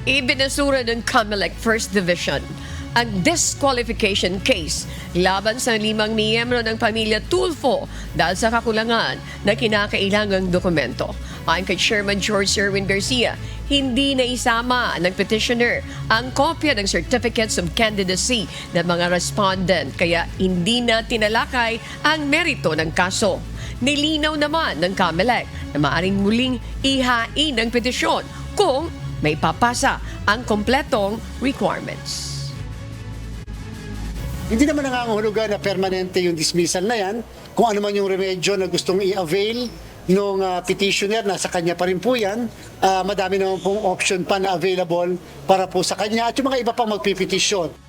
Ibinasura ng COMELEC First Division ang disqualification case laban sa 5 miyembro ng pamilya Tulfo dahil sa kakulangan na kinakailangang dokumento. Ayon kay Chairman George Erwin Garcia, hindi na isama ng petitioner ang kopya ng certificates of candidacy ng mga respondent kaya hindi na tinalakay ang merito ng kaso. Nilinaw naman ng COMELEC na maaaring muling ihain ang petisyon kung may papasa ang kompletong requirements. Hindi naman nangangahulugan na permanente yung dismissal na yan. Kung ano man yung remedyo na gustong i-avail nung petitioner, nasa kanya pa rin po yan. Madami naman pong option pa na available para po sa kanya at yung mga iba pang magpipetisyon.